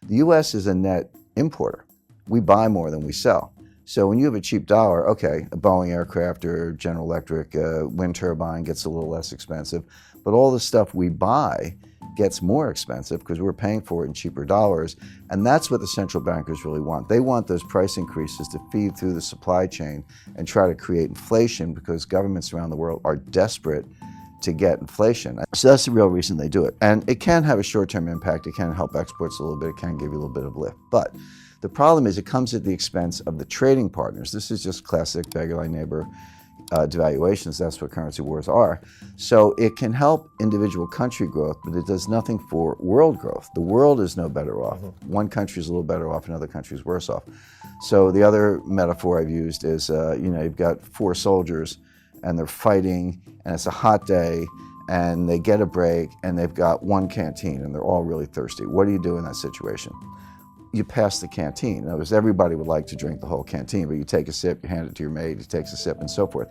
The U.S. is a net importer. We buy more than we sell. So when you have a cheap dollar, okay, a Boeing aircraft or General Electric wind turbine gets a little less expensive, but all the stuff we buy gets more expensive because we're paying for it in cheaper dollars, and that's what the central bankers really want. They want those price increases to feed through the supply chain and try to create inflation because governments around the world are desperate to get inflation. So that's the real reason they do it. And it can have a short-term impact. It can help exports a little bit. It can give you a little bit of lift. But the problem is it comes at the expense of the trading partners. This is just classic beggar thy neighbor devaluations. That's what currency wars are. So it can help individual country growth, but it does nothing for world growth. The world is no better off. One country is a little better off, another country is worse off. So the other metaphor I've used is, you've got 4 soldiers and they're fighting and it's a hot day and they get a break and they've got one canteen and they're all really thirsty. What do you do in that situation? You pass the canteen. In other words, everybody would like to drink the whole canteen, but you take a sip, you hand it to your mate, he takes a sip, and so forth.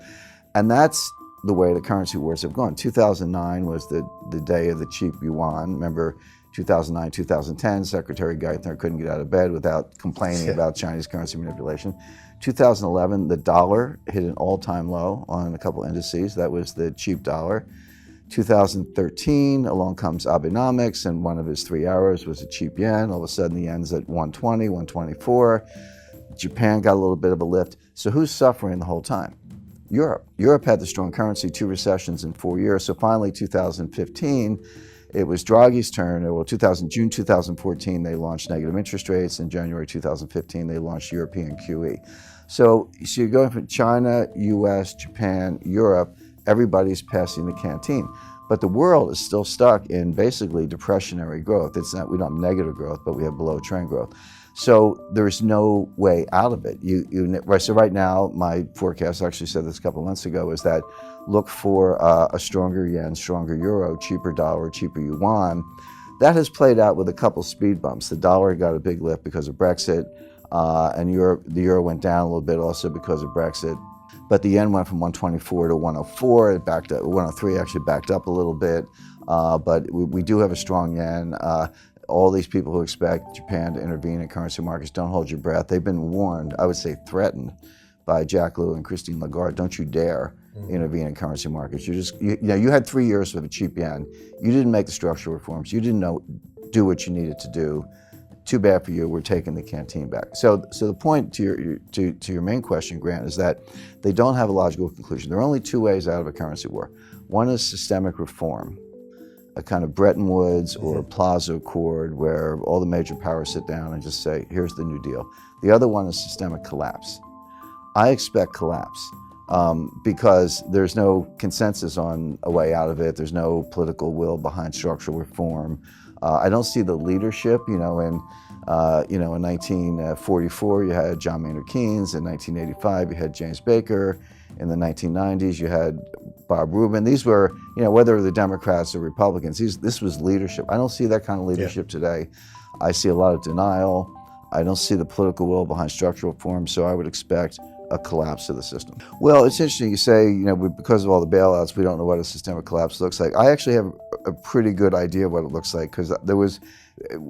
And that's the way the currency wars have gone. 2009 was the day of the cheap yuan. Remember, 2009, 2010, Secretary Geithner couldn't get out of bed without complaining about Chinese currency manipulation. 2011, the dollar hit an all-time low on a couple indices. That was the cheap dollar. 2013, along comes Abenomics, and one of his 3 hours was a cheap yen. All of a sudden, the yen's at 120, 124. Japan got a little bit of a lift. So who's suffering the whole time? Europe. Europe had the strong currency, 2 recessions in 4 years. So finally, 2015, it was Draghi's turn. Well, June 2014, they launched negative interest rates. In January 2015, they launched European QE. So you're going from China, US, Japan, Europe. Everybody's passing the canteen. But the world is still stuck in basically depressionary growth. It's not, we don't have negative growth, but we have below trend growth. So there's no way out of it. So right now, my forecast, I actually said this a couple of months ago, is that look for a stronger yen, stronger euro, cheaper dollar, cheaper yuan. That has played out with a couple speed bumps. The dollar got a big lift because of Brexit, and the euro went down a little bit also because of Brexit. But the yen went from 124 to 104. It backed up. 103 actually backed up a little bit. But we do have a strong yen. All these people who expect Japan to intervene in currency markets, don't hold your breath. They've been warned, I would say threatened, by Jack Lew and Christine Lagarde. Don't you dare intervene in currency markets. You had 3 years with a cheap yen. You didn't make the structural reforms. You didn't do what you needed to do. Too bad for you. We're taking the canteen back. So the point to your main question, Grant, is that they don't have a logical conclusion. There are only 2 ways out of a currency war. One is systemic reform, a kind of Bretton Woods or Plaza Accord where all the major powers sit down and just say, here's the New Deal. The other one is systemic collapse. I expect collapse because there's no consensus on a way out of it. There's no political will behind structural reform. I don't see the leadership. In 1944 you had John Maynard Keynes. In 1985 you had James Baker. In the 1990s you had Bob Rubin. These were, whether the Democrats or Republicans, this was leadership. I don't see that kind of leadership today. I see a lot of denial. I don't see the political will behind structural reform, so I would expect a collapse of the system. Well, it's interesting you say, because of all the bailouts, we don't know what a systemic collapse looks like. I actually have a pretty good idea of what it looks like, because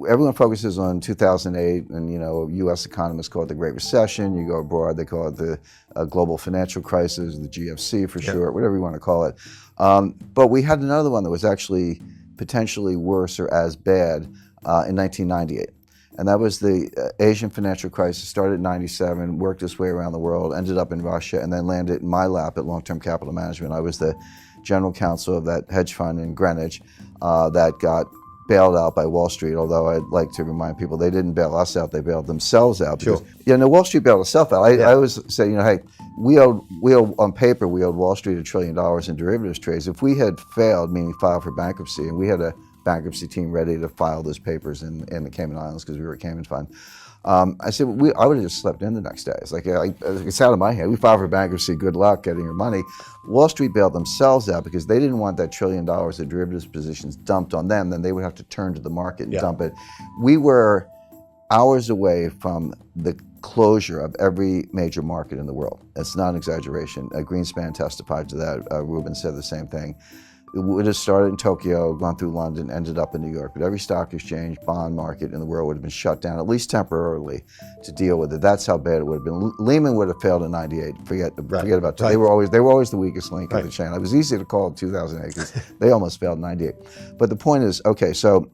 everyone focuses on 2008, and U.S. economists call it the Great Recession. You go abroad, they call it the global financial crisis, the GFC for short, whatever you want to call it. But we had another one that was actually potentially worse or as bad in 1998. And that was the Asian financial crisis. Started in 97, worked its way around the world, ended up in Russia, and then landed in my lap at Long-Term Capital Management. I was the general counsel of that hedge fund in Greenwich that got bailed out by Wall Street, although I'd like to remind people they didn't bail us out, they bailed themselves out. Because, Wall Street bailed itself out. I always say, hey, we owed, on paper, we owed Wall Street $1 trillion in derivatives trades. If we had failed, meaning filed for bankruptcy, and we had a bankruptcy team ready to file those papers in the Cayman Islands because we were a Cayman fund. I said, I would have just slept in the next day. It's like, it's out of my head. We filed for bankruptcy, good luck getting your money. Wall Street bailed themselves out because they didn't want that $1 trillion of derivatives positions dumped on them. Then they would have to turn to the market and dump it. We were hours away from the closure of every major market in the world. It's not an exaggeration. Greenspan testified to that. Rubin said the same thing. It would have started in Tokyo, gone through London, ended up in New York. But every stock exchange, bond market in the world would have been shut down, at least temporarily, to deal with it. That's how bad it would have been. Lehman would have failed in '98. Forget about it. They were always the weakest link in the chain. It was easy to call in 2008 because they almost failed in '98. But the point is, okay, so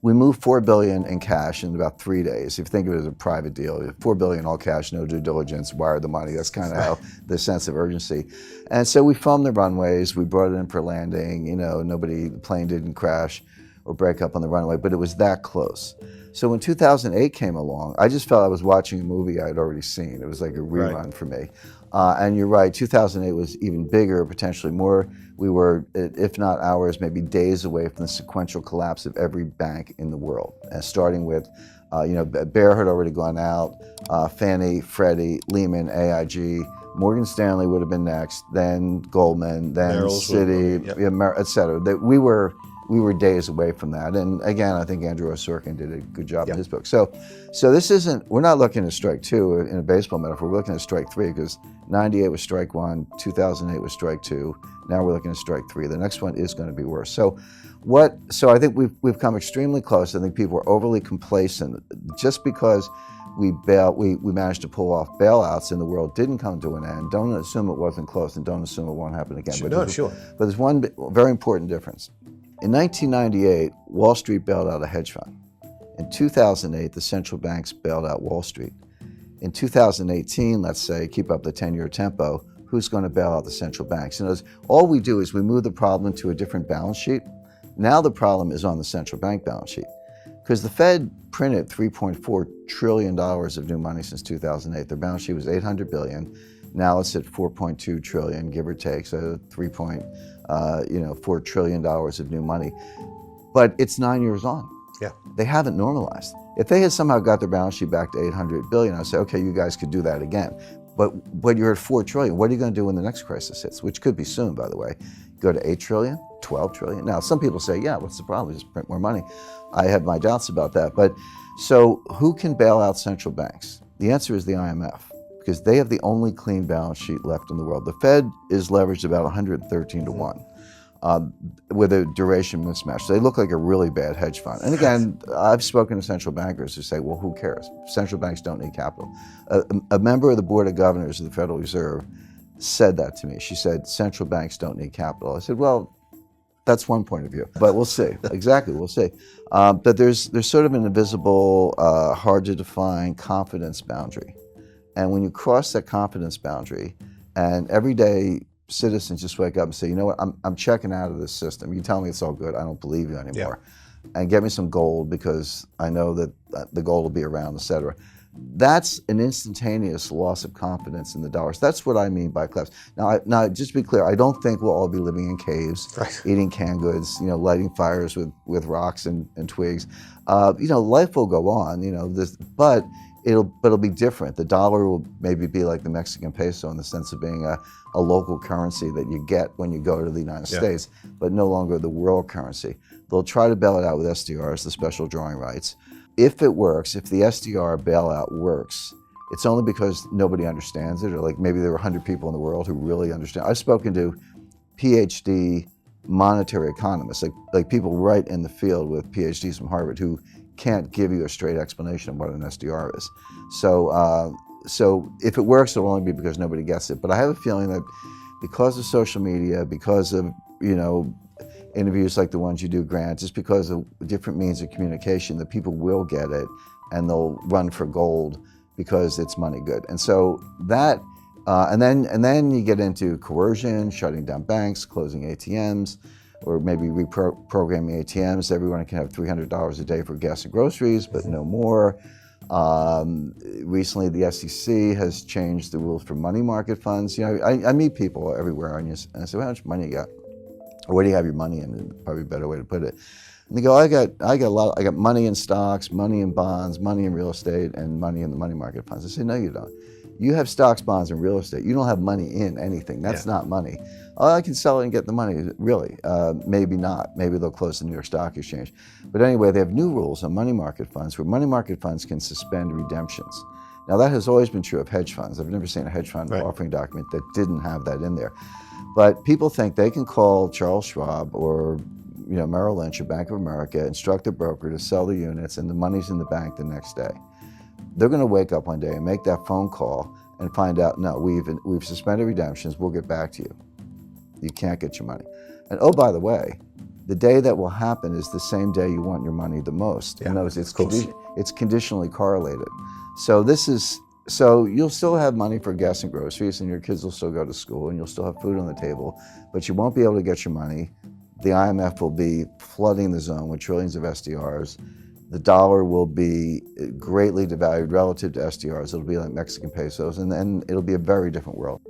we moved $4 billion in cash in about 3 days. If you think of it as a private deal, $4 billion all cash, no due diligence, wired the money. That's kind of how the sense of urgency. And so we filmed the runways. We brought it in for landing. The plane didn't crash or break up on the runway, but it was that close. So when 2008 came along, I just felt I was watching a movie I had already seen. It was like a rerun for me. And you're right, 2008 was even bigger, potentially more. We were, if not hours, maybe days away from the sequential collapse of every bank in the world. Starting with, Bear had already gone out, Fannie, Freddie, Lehman, AIG, Morgan Stanley would have been next, then Goldman, then Citi, et cetera. We were days away from that. And again, I think Andrew Sorkin did a good job in his book. So this isn't, we're not looking at strike two in a baseball metaphor, we're looking at strike three because 98 was strike one, 2008 was strike two, now we're looking at strike three. The next one is going to be worse. So I think we've come extremely close. I think people are overly complacent. Just because we managed to pull off bailouts in the world didn't come to an end. Don't assume it wasn't close and don't assume it won't happen again. Sure. But there's one very important difference. In 1998, Wall Street bailed out a hedge fund. In 2008, the central banks bailed out Wall Street. In 2018, let's say, keep up the 10-year tempo, who's going to bail out the central banks? All we do is we move the problem to a different balance sheet. Now the problem is on the central bank balance sheet. Because the Fed printed $3.4 trillion of new money since 2008. Their balance sheet was $800 billion. Now it's at $4.2 trillion, give or take, so $4 trillion of new money. But it's 9 years on. Yeah. They haven't normalized. If they had somehow got their balance sheet back to $800 billion, I'd say, okay, you guys could do that again. But you're at $4 trillion. What are you going to do when the next crisis hits, which could be soon, by the way? Go to $8 trillion, $12 trillion? Now, some people say, yeah, what's the problem? Just print more money. I have my doubts about that. But so who can bail out central banks? The answer is the IMF, because they have the only clean balance sheet left in the world. The Fed is leveraged about 113 to 1 with a duration mismatch. They look like a really bad hedge fund. And again, I've spoken to central bankers who say, well, who cares? Central banks don't need capital. A member of the Board of Governors of the Federal Reserve said that to me. She said, central banks don't need capital. I said, well, that's one point of view, but we'll see. Exactly, we'll see. But there's sort of an invisible, hard to define confidence boundary. And when you cross that confidence boundary, and every day citizens just wake up and say, you know what, I'm checking out of this system. You tell me it's all good, I don't believe you anymore. And get me some gold because I know that the gold will be around, et cetera. That's an instantaneous loss of confidence in the dollars. That's what I mean by collapse. Now, just to be clear, I don't think we'll all be living in caves, eating canned goods, lighting fires with rocks and twigs. Life will go on, but it'll be different. The dollar will maybe be like the Mexican peso in the sense of being a local currency that you get when you go to the United States, but no longer the world currency. They'll try to bail it out with SDRs, the special drawing rights. If it works, if the SDR bailout works, it's only because nobody understands it, or like maybe there were 100 people in the world who really understand. I've spoken to PhD monetary economists, like people right in the field with PhDs from Harvard who can't give you a straight explanation of what an SDR is. So if it works, it'll only be because nobody gets it. But I have a feeling that because of social media, because of, interviews like the ones you do, Grant, just because of different means of communication, that people will get it and they'll run for gold because it's money good. And so that, and then you get into coercion, shutting down banks, closing ATMs, or maybe reprogramming ATMs. Everyone can have $300 a day for gas and groceries, but no more. Recently, the SEC has changed the rules for money market funds. I meet people everywhere, and I say, well, how much money you got? Or where do you have your money in? Probably a better way to put it. And they go, I got money in stocks, money in bonds, money in real estate, and money in the money market funds. I say, no, you don't. You have stocks, bonds, and real estate. You don't have money in anything. That's not money. Oh, I can sell it and get the money. Really? Maybe not. Maybe they'll close the New York Stock Exchange. But anyway, they have new rules on money market funds where money market funds can suspend redemptions. Now that has always been true of hedge funds. I've never seen a hedge fund Right. offering document that didn't have that in there. But people think they can call Charles Schwab or Merrill Lynch or Bank of America, instruct the broker to sell the units, and the money's in the bank the next day. They're going to wake up one day and make that phone call and find out, no, we've suspended redemptions, we'll get back to you. You can't get your money. And oh, by the way, the day that will happen is the same day you want your money the most. Yeah, In other words, course. it's conditionally correlated. So you'll still have money for gas and groceries, and your kids will still go to school, and you'll still have food on the table, but you won't be able to get your money. The IMF will be flooding the zone with trillions of SDRs. The dollar will be greatly devalued relative to SDRs. It'll be like Mexican pesos, and then it'll be a very different world.